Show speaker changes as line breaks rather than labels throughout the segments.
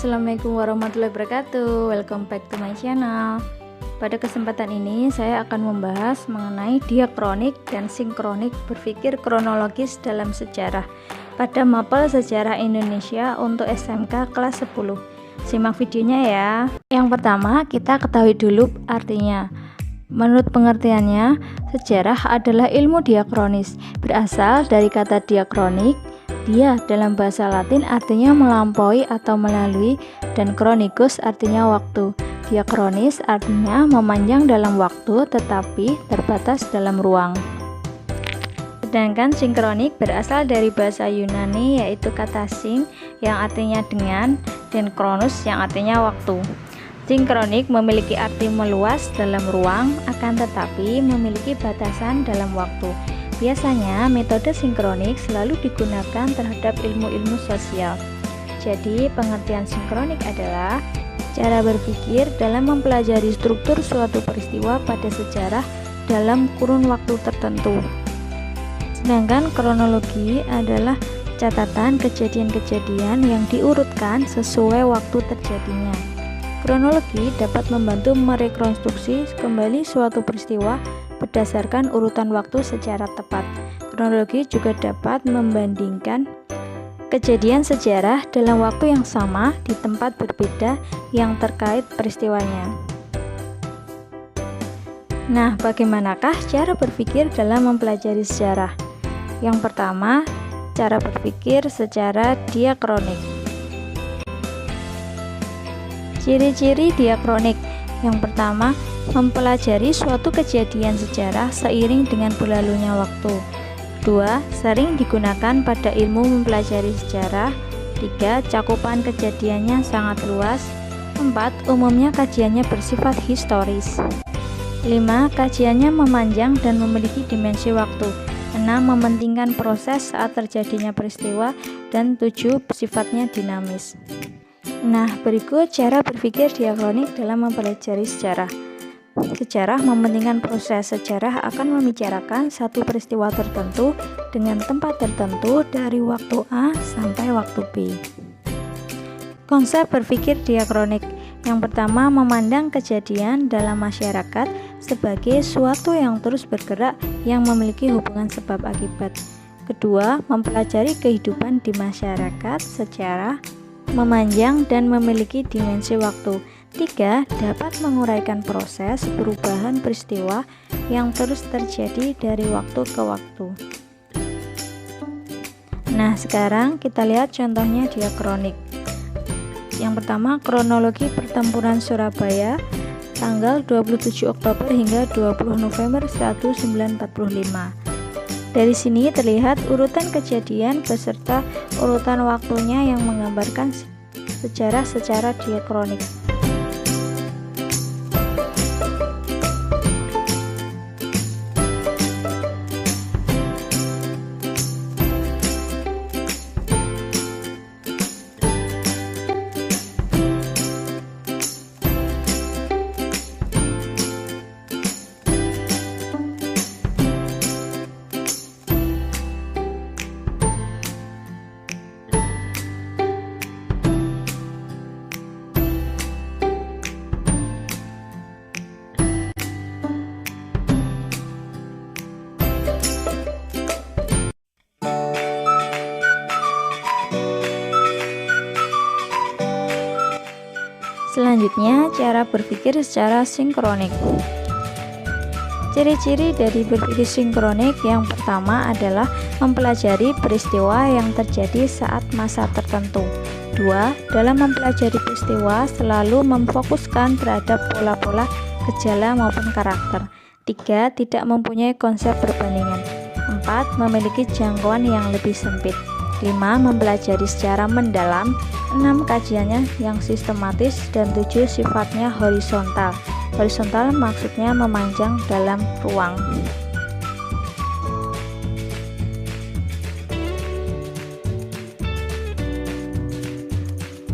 Assalamualaikum warahmatullahi wabarakatuh. Welcome back to my channel. Pada kesempatan ini saya akan membahas mengenai diakronik dan sinkronik berpikir kronologis dalam sejarah pada mapel sejarah Indonesia untuk SMK kelas 10. Simak videonya ya. Yang pertama, kita ketahui dulu artinya. Menurut pengertiannya, sejarah adalah ilmu diakronis, berasal dari kata diakronik. Dia dalam bahasa Latin artinya melampaui atau melalui, dan kronikus artinya waktu. Diakronis artinya memanjang dalam waktu tetapi terbatas dalam ruang. Sedangkan sinkronik berasal dari bahasa Yunani, yaitu kata syn yang artinya dengan dan kronos yang artinya waktu. Sinkronik memiliki arti meluas dalam ruang, akan tetapi memiliki batasan dalam waktu. Biasanya metode sinkronik selalu digunakan terhadap ilmu-ilmu sosial. Jadi pengertian sinkronik adalah cara berpikir dalam mempelajari struktur suatu peristiwa pada sejarah dalam kurun waktu tertentu. Sedangkan kronologi adalah catatan kejadian-kejadian yang diurutkan sesuai waktu terjadinya. Kronologi dapat membantu merekonstruksi kembali suatu peristiwa berdasarkan urutan waktu secara tepat. Kronologi juga dapat membandingkan kejadian sejarah dalam waktu yang sama di tempat berbeda yang terkait peristiwanya. Nah, bagaimanakah cara berpikir dalam mempelajari sejarah? Yang pertama, cara berpikir secara diakronik. Ciri-ciri diakronik. Yang pertama, mempelajari suatu kejadian sejarah seiring dengan berlalunya waktu. 2. Sering digunakan pada ilmu mempelajari sejarah. 3. Cakupan kejadiannya sangat luas. 4. Umumnya kajiannya bersifat historis. 5. Kajiannya memanjang dan memiliki dimensi waktu. 6. Mementingkan proses saat terjadinya peristiwa. Dan 7. Sifatnya dinamis. Nah, berikut cara berpikir diakronik dalam mempelajari sejarah. Sejarah mementingkan proses. Sejarah akan membicarakan satu peristiwa tertentu dengan tempat tertentu dari waktu A sampai waktu B. Konsep berpikir diakronik. Yang pertama, memandang kejadian dalam masyarakat sebagai suatu yang terus bergerak yang memiliki hubungan sebab akibat. Kedua, mempelajari kehidupan di masyarakat secara memanjang dan memiliki dimensi waktu. 3. Dapat menguraikan proses perubahan peristiwa yang terus terjadi dari waktu ke waktu. Nah, sekarang kita lihat contohnya diakronik. Yang pertama, kronologi pertempuran Surabaya tanggal 27 Oktober hingga 20 November 1945. Dari sini terlihat urutan kejadian beserta urutan waktunya yang menggambarkan sejarah secara diakronik. Selanjutnya, cara berpikir secara sinkronik. Ciri-ciri dari berpikir sinkronik yang pertama adalah mempelajari peristiwa yang terjadi saat masa tertentu. 2. Dalam mempelajari peristiwa selalu memfokuskan terhadap pola-pola, gejala maupun karakter. 3. Tidak mempunyai konsep perbandingan. 4. Memiliki jangkauan yang lebih sempit. 5. Mempelajari secara mendalam. 6. Kajiannya yang sistematis. Dan 7. Sifatnya horizontal. Horizontal maksudnya memanjang dalam ruang.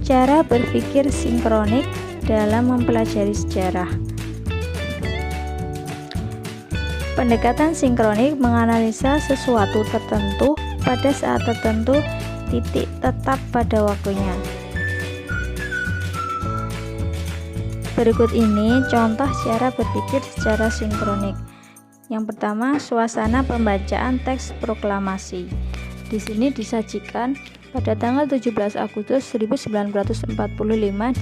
Cara berpikir sinkronik dalam mempelajari sejarah. Pendekatan sinkronik menganalisa sesuatu tertentu pada saat tertentu, titik tetap pada waktunya. Berikut ini contoh cara berpikir secara sinkronik. Yang pertama, suasana pembacaan teks proklamasi. Di sini disajikan pada tanggal 17 Agustus 1945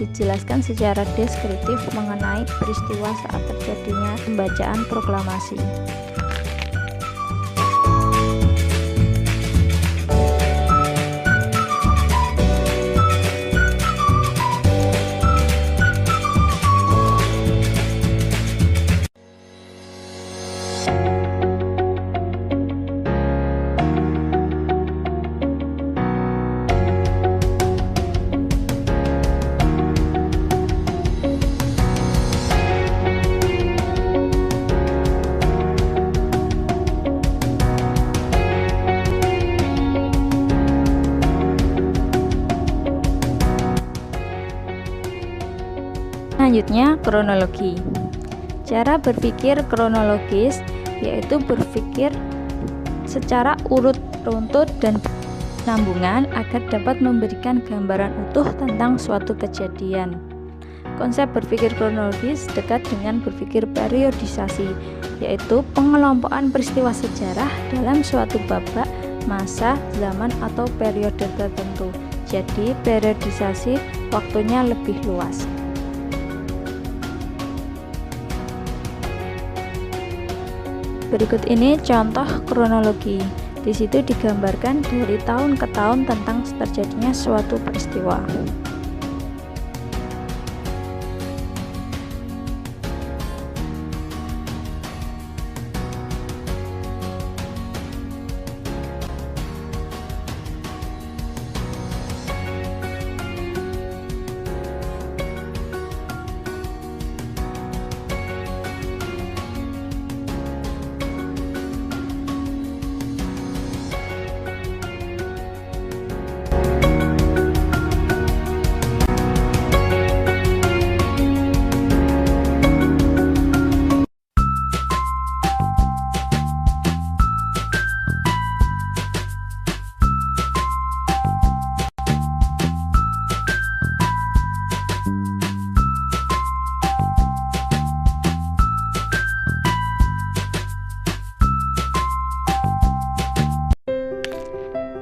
dijelaskan secara deskriptif mengenai peristiwa saat terjadinya pembacaan proklamasi. Selanjutnya, kronologi. Cara berpikir kronologis yaitu berpikir secara urut runtut dan penambungan agar dapat memberikan gambaran utuh tentang suatu kejadian. Konsep berpikir kronologis dekat dengan berpikir periodisasi, yaitu pengelompokan peristiwa sejarah dalam suatu babak, masa, zaman, atau periode tertentu. Jadi, periodisasi waktunya lebih luas. Berikut ini contoh kronologi. Di situ digambarkan dari tahun ke tahun tentang terjadinya suatu peristiwa.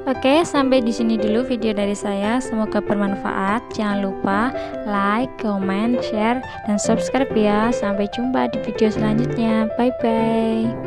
Oke, sampai di sini dulu video dari saya. Semoga bermanfaat. Jangan lupa like, comment, share, dan subscribe ya. Sampai jumpa di video selanjutnya. Bye bye.